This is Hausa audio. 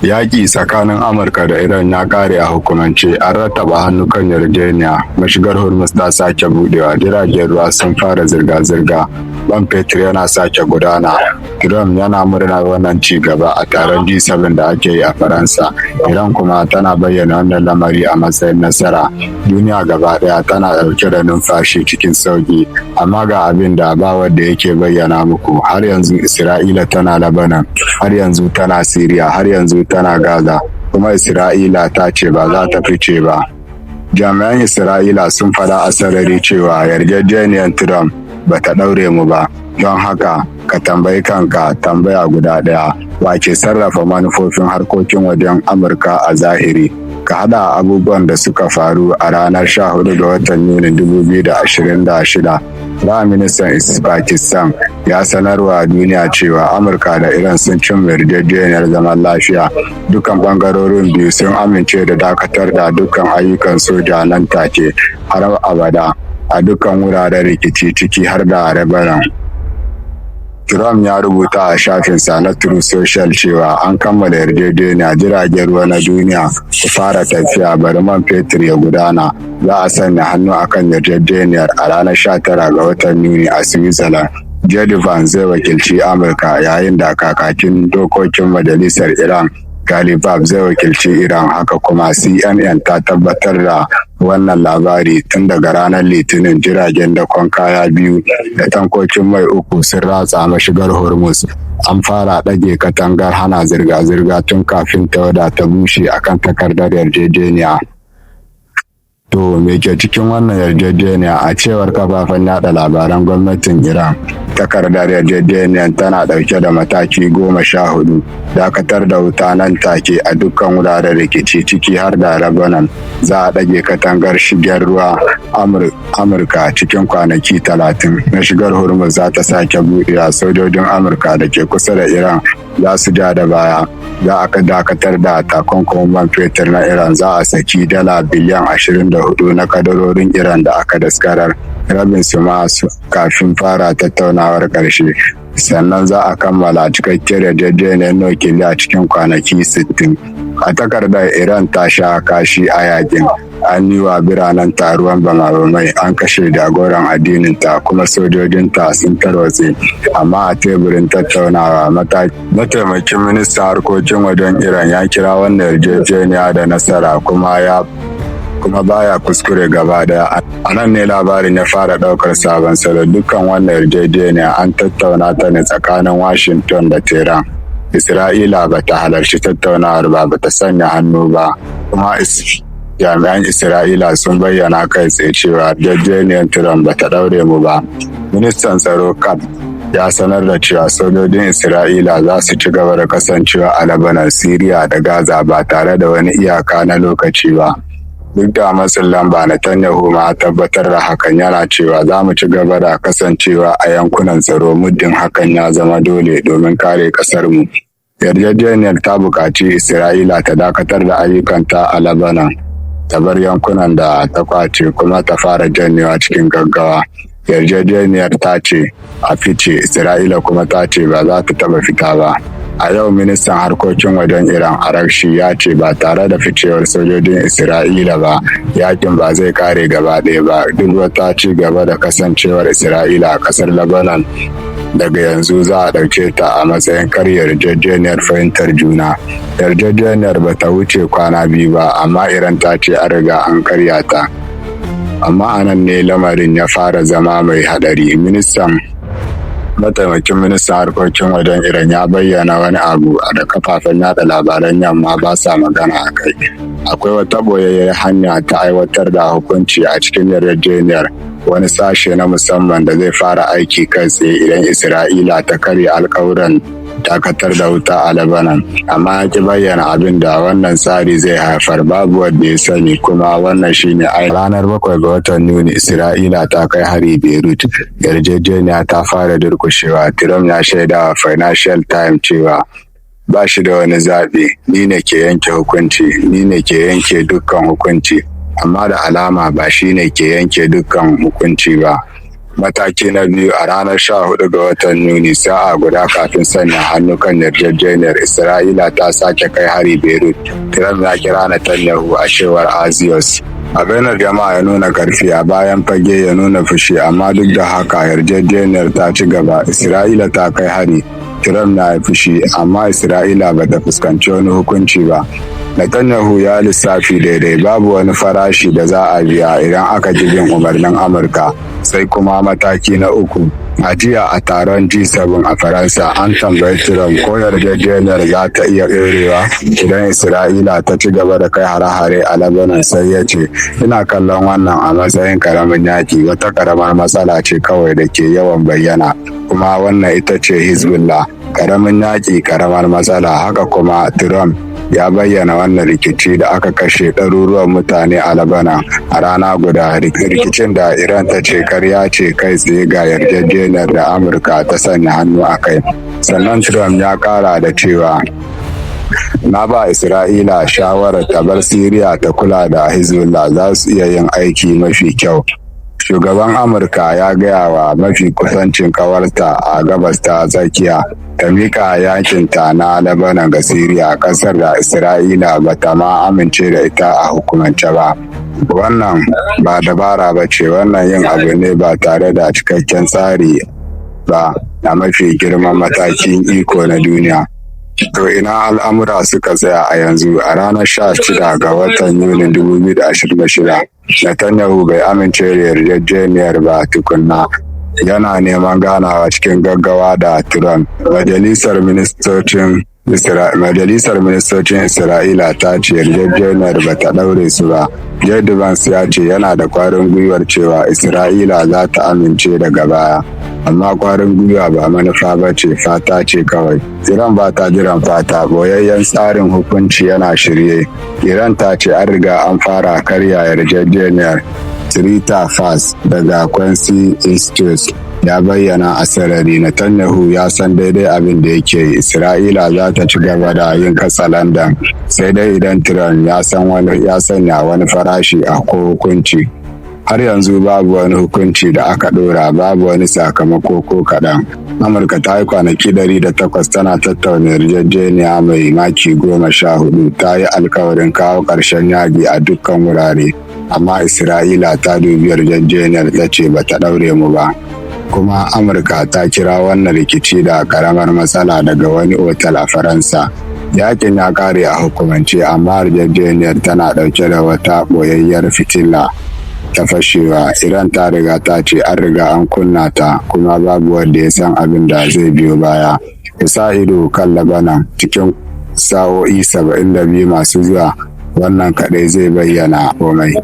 Yaƙi tsakanin Amurka da Iran ya ƙare a hukumance. An rattaba hannu kan yarjejeniya. Mashigar Hormuz ta sake budewa. Jiragen ruwa sun fara zirga-zirga. Man fetur yana sake gudana. Trump yana murnar wannan ci gaba a taron G7 da ake yi a Faransa. Iran kuma tana bayyana wannan lamari a matsayin nasara. Duniya gaba ɗaya tana ɗauke da numfashi cikin sauki. Amma ga abin da ba wanda yake bayyana muku. Har yanzu Isra'ila tana Lebanon. Har yanzu tana Syria. Har yanzu tana Gaza, kuma Isra'ila ta ce ba za ta fice ba. Jami'an Isra'ila sun faɗa a sarari cewa yarjejeniyar Trump ba ta ɗaure mu ba. Don haka, ka tambayi kanka tambaya guda ɗaya, wa ke sarrafa manufofin harkokin wajen Amurka a zahiri? Ka haɗa abubuwan da suka faru a ranar 14 ga watan Yuni 2026. Firaministan Pakistan ya sanarwa duniya cewa Amurka da Iran sun cimma yarjejeniyar zaman lafiya. Dukkan bangarorin biyu sun amince da dakatar da dukkan ayyukan soja nan take har abada a dukkan wuraren rikici ciki har da Lebanon. Trump ya rubuta a shafinsa na Truth Social cewa an kammala yarjejeniya, jiragen ruwa na duniya su fara tafiya, bari man fetur ya gudana. Za a sanya hannu akan yarjejeniyar a ranar 19 ga watan Yuni a Switzerland. JD Vance zai wakilci Amurka, yayin da kakakin dokokin majalisar Iran Ghalibaf zai wakilci Iran. Haka kuma CNN ta tabbatar da wannan labari. Tun daga ranar Litinin, jiragen dakon kaya biyu da tankokin mai uku sun ratsa mashigar Hormuz. An fara ɗage katangar hana zirga-zirga tun kafin tawada ta bushe akan takardar yarjejeniya. To me ke cikin wannan yarjejeniya? A cewar kafafen yada labaran gwamnatin Iran, takardar yarjejeniyar tana ɗauke da mataki 14. Dakatar da wuta nan take a dukkan wuraren rikici ciki har da Lebanon. Za a ɗage katangar shigar ruwa Amurka cikin kwanaki 30. Mashigar Hormuz za ta sake buɗewa. Sojojin Amurka da ke kusa da Iran za su ja da baya. Za a dakatar da takunkumin man fetur na Iran. Za a saki dala biliyan 24 na kadarorin Iran da aka daskarar, rabin su ma kafin fara tattaunawar ƙarshe. Sannan za a kammala cikakkiyar yarjejeniyar nukiliya cikin kwanaki 60. A takardar, Iran ta sha kashi a yakin. An yi wa biranen taruwan bamabamai, an kashe jagoran addininta, kuma sojojinta sun tarwatse. Amma a teburin tattaunawa, mataimakin ministan harkokin wajen Iran ya kira wannan yarjejeniya da nasara, kuma baya kuskure gaba daya. A nan ne labarin ya fara daukar sabon salo. Dukkan wannan yarjejeniya an tattauna ta ne tsakanin Washington da Tehran. Isra'ila ba ta halarci tattaunawar ba ta sanya hannu ba, kuma jami'an Isra'ila sun bayyana kai tsaye cewa yarjejeniyar Trump ba ta daure mu ba. Ministan tsaro Katz ya sanar da cewa sojojin Isra'ila za su ci gaba da kasancewa a Lebanon, Syria da Gaza ba tare da wani iyaka na lokaci ba. Duk da matsin lamba, Netanyahu ma tabbatar da hakan, yana cewa za mu ci gaba da kasancewa a yankunan tsaro muddin hakan ya zama dole domin kare ƙasarmu. Yarjejeniyar ta buƙaci Isra'ila ta dakatar da ayyukanta a Lebanon, ta bar yankunan da ta kwace, kuma ta fara janyewa cikin gaggawa. Yarjejeniyar ta ce a fice, Isra'ila kuma ta ce ba za ta taɓa fita ba. A yau, ministan harkokin wajen Iran Arakshi ya ce ba tare da ficewar sojojin Isra'ila ba, yakin ba zai kare gaba ɗaya ba. Duk wata ci gaba da kasancewar Isra'ila a ƙasar Lebanon daga yanzu za a ɗauke ta a matsayin karya yarjejeniyar fahimtar juna. Yarjejeniyar ba ta wuce kwana biyu ba, amma Iran ta ce an riga an karya ta. Amma anan ne lamarin ya fara zama mai haɗari. Mataimakin ministan harkokin wajen Iran ya bayyana wani abu da kafafen yada labaran yamma ba sa magana a kai. Akwai wata boyayyar hanya ta aiwatar da hukunci a cikin yarjejeniyar, wani sashe na musamman da zai fara aiki kai tsaye idan Isra'ila ta karya alkawuran dakatar da wuta a Lebanon. Amma ya ki bayyana abin da wannan tsari zai haifar. Babu wanda ya sani, kuma wannan shine ranar 7 ga watan Yuni, Isra'ila ta kai hari Beirut. Yarjejeniya ta fara durkushewa. Trump ya shaida wa Financial Times cewa ba shi da wani zaɓi, ni ne ke yanke hukunci, ni ne ke yanke dukkan hukunci. Amma da alama ba shi ne ke yanke dukkan hukunci ba. Mataki na biyu, a ranar 14 ga watan Yuni, sa'a guda kafin sanya hannu kan yarjejeniyar, Isra'ila ta sake kai hari Beirut. Trump ya kira Netanyahu a cewar Axios. A bainar jama'a ya nuna karfi, a bayan fage ya nuna fushi, amma duk da haka yarjejeniyar ta ci gaba. Isra'ila ta kai hari, Trump na fushi, amma Isra'ila ba ta fuskanci wani hukunci ba. Netanyahu ya lissafi daidai, babu wani farashi da za a biya idan aka ji bin umarnin Amurka. Sai kuma mataki na uku, a jiya a taron G7 a Faransa, an tambayi Trump ko yarjejeniyar za ta iya ɗorewa idan Isra'ila ta ci gaba da kai hare-hare a Lebanon, sai ya ce, ina kallon wannan a matsayin karamin yaƙi, wata karamar matsala ce kawai da ke yawan bayyana, kuma wannan ita ce Hezbollah, karamin yaƙi, karamar matsala. Haka kuma Trump ya bayyana wannan rikici da aka kashe ɗaruruwan mutane a Lebanon a rana guda, rikicin da Iran ta ce karya ce kai tsaye ga yarjejeniyar da Amurka ta sanya hannu a kai. Sannan Trump ya kara da cewa, na ba Isra'ila shawarar ta bar Siriya ta kula da Hezbollah, za su iya yin aiki mafi kyau. Shugaban Amurka ya gaya wa mafi kusancin kawarta a gabas ta tsakiya ta mika yakinta na Lebanon ga Siriya, kasar da Isra'ila ba ta ma amince da ita a hukumance ba. Wannan ba dabara ba ce, wannan yin abu ne ba tare da cikakken tsari ba na mafi girman matakin iko na duniya. To ina al'amura suka tsaya a yanzu? A ranar 16 ga watan Yulin 2026, Netanyahu bai amince da yarjejeniyar ba tukunna. Yana neman ganawa cikin gaggawa da Trump. Majalisar ministocin Isra'ila ta ce yarjejeniyar ba ta ɗaure su ba. J.D. Vance ya ce yana da kwarin gwiwar cewa Isra'ila za ta amince daga baya. Amma kwarin gwiwa ba manufa ba ce, fata ce kawai. Iran ba ta jiran fata, boyayyen tsarin hukunci yana shirye. Iran ta ce an riga an fara karya yarjejeniyar. Trita Fast daga Quincy Institute ya bayyana a sarari, Netanyahu ya san daidai abin da yake yi. Isra'ila za ta ci gaba da yin katsalandan, sai dai idan Trump ya sanya wani farashi a ko hukunci. Har yanzu babu wani hukunci da aka ɗora, babu wani sakamako ko kaɗan. Amurka ta yi kwanaki 108 tana tattauna yarjejeniya mai maki 14. Ta yi alkawarin kawo ƙarshen yaƙi a dukkan wurare, amma Isra'ila ta dubi yarjejeniyar ta ce ba ta ɗaure mu ba. Kuma Amurka ta kira wannan rikici da ƙaramar matsala daga wani otal a Faransa. Yaƙin ya ƙare a hukumance, amma yarjejeniyar tana ɗauke da wata ɓoyayyar fitila ta fashewa. Iran ta riga ta ce an riga an kunna ta, kuma babu wanda ya san abin da zai biyo baya. Ku sa ido kan Lebanon cikin sa'o'i 72 masu zuwa, wannan kaɗai zai bayyana komai.